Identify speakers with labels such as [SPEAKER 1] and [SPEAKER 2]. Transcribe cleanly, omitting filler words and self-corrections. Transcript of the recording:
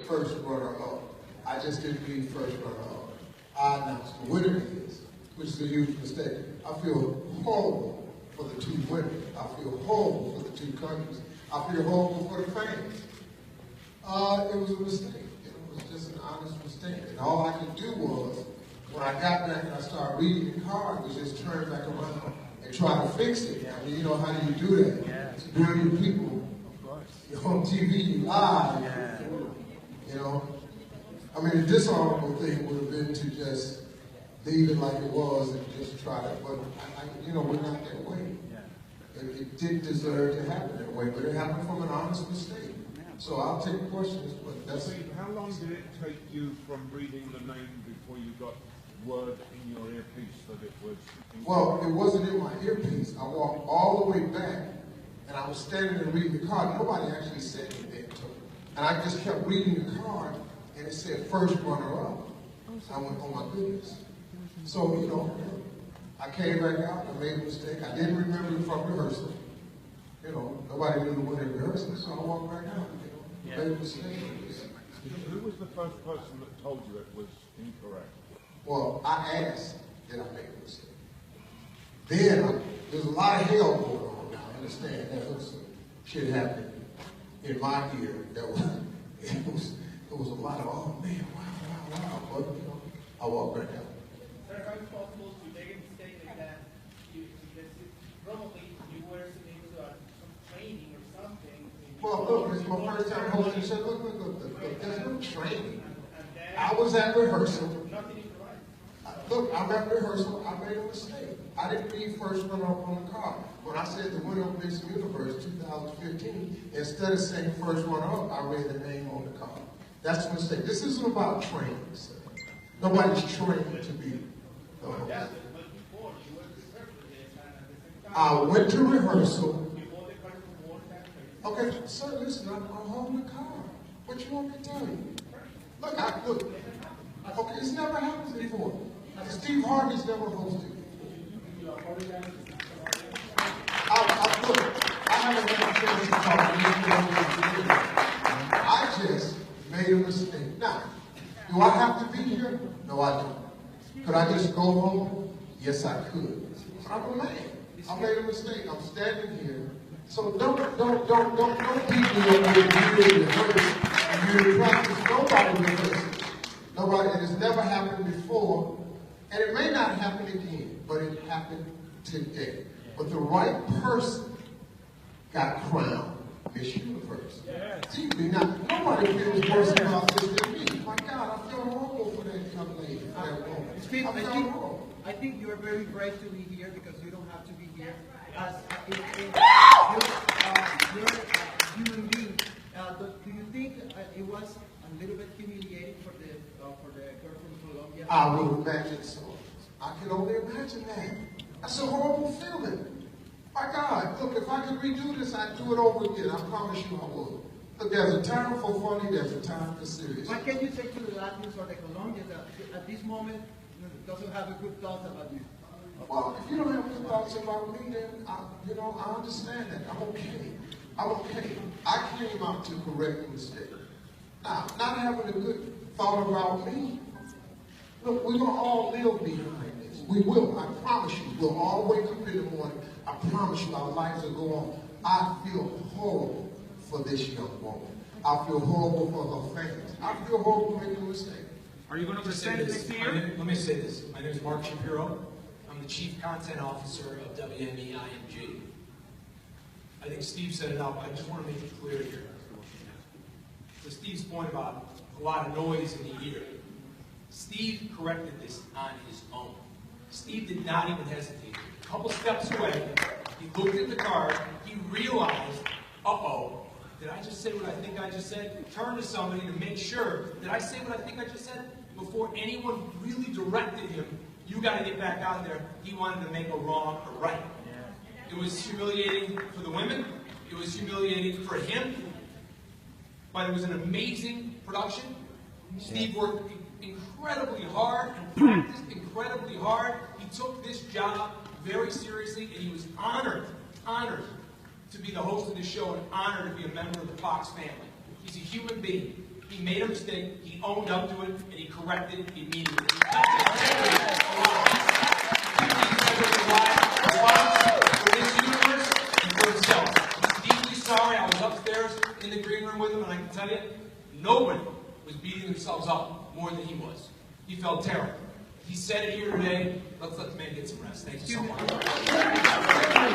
[SPEAKER 1] first runner-up. I just didn't read first runner-up. I announced the winner is, which is a huge mistake. I feel horrible for the two women. I feel horrible for the two countries. I feel horrible for the fans. It was a mistake. It was just an honest mistake. And all I could do was, when I got back and I started reading the card, was just turn back around and try to fix it. I mean, you know, how do you do that?
[SPEAKER 2] Yeah.
[SPEAKER 1] It's brilliant people. You're on TV, you live.
[SPEAKER 2] Yeah.
[SPEAKER 1] You know? I mean, the dishonorable thing would have been to just leave it like it was and just try to, but you know, we're not that way.
[SPEAKER 2] Yeah.
[SPEAKER 1] It didn't deserve to happen that way, but it happened from an honest mistake. So I'll take questions, but that's...
[SPEAKER 3] How long did it take you from reading the name before you got word in your earpiece that it was...
[SPEAKER 1] Well, it wasn't in my earpiece. I walked all the way back, and I was standing and reading the card. Nobody actually said anything to me. And I just kept reading the card, and it said first runner-up. I went, oh my goodness. So, you know, I came back out, I made a mistake. I didn't remember it from rehearsal. You know, nobody knew the winner in rehearsal, so I walked back out, you know, made a mistake.
[SPEAKER 3] Who was the first person that told you it was incorrect?
[SPEAKER 1] Well, I asked, did I make a mistake? Then, there's a lot of hell going on now. I understand that was some shit happening in my ear. That was, it was a lot of, oh man, wow. But, you know, I walked back out.
[SPEAKER 4] Sir, how is it possible to make a mistake like that? Probably you were submitted to some training or something.
[SPEAKER 1] Well, look, it's my first time hosting. Said, look, there's no training. I was at rehearsal.
[SPEAKER 4] Nothing improvised.
[SPEAKER 1] Look, I'm at rehearsal. I made a mistake. I didn't read first runner-up on the card. When I said the winner of Miss Universe 2015, instead of saying first runner-up, I read the name on the card. That's a mistake. This isn't about training, sir. Nobody's trained to be the host. I went to rehearsal. Okay, sir, listen, I'm holding the card. What you want me to tell you? Look. Okay, it's never happened before. Steve Harvey's never hosted. I haven't had a chance to talk. I just made a mistake. Now, do I have to be here? No, I don't. Could I just go home? Yes, I could. But I'm a man. I made a mistake. I'm standing here. So don't beat me up with you practice. Nobody rehearses. Nobody. It has never happened before, and it may not happen again, but it happened today. But the right person got crowned Miss Universe. See me now. Nobody feels worse about this than me. My God, I feel horrible for that young lady, for that woman.
[SPEAKER 5] Steve, I think you are very brave to be here because you don't have to be here. As you're a human being. Do you think it was a little bit humiliating for the girl from Colombia?
[SPEAKER 1] I would imagine so. I can only imagine that. That's a horrible feeling. My God, look, if I could redo this, I'd do it over again. I promise you I would. Look, there's a time for funny, there's a time for serious.
[SPEAKER 5] What can you say to the Latins or the Colombians that at this moment doesn't have a good thought about you?
[SPEAKER 1] Well, if you don't have good thoughts about me, then I understand that. I'm okay. I came out to correct the mistake. Now, not having a good thought about me, look, we're going to all live behind this. We will. I promise you. We'll all wake up in the morning. I promise you our lives will go on. I feel horrible for this young woman. I feel horrible for her fans. I feel horrible making a mistake.
[SPEAKER 2] Are you going to present it next year?
[SPEAKER 6] Let me say this. My name is Mark Shapiro. I'm the Chief Content Officer of WME-IMG. I think Steve set it up. I just want to make it clear here. To Steve's point about a lot of noise in the ear, Steve corrected this on his own. Steve did not even hesitate. A couple steps away, he looked at the card, he realized, uh-oh, did I just say what I think I just said? Turn to somebody to make sure, did I say what I think I just said? Before anyone really directed him, you got to get back out there. He wanted to make a wrong a right. It was humiliating for the women. It was humiliating for him. But it was an amazing production. Steve worked incredibly hard and practiced incredibly hard. He took this job very seriously, and he was honored to be the host of this show and honored to be a member of the Fox family. He's a human being. He made a mistake, he owned up to it, and he corrected it immediately. For Miss Universe and for himself. He's deeply sorry. I was upstairs in the green room with him, and I can tell you, nobody was beating themselves up more than he was. He felt terrible. He said it here today. Let's let the man get some rest. Thank you so much.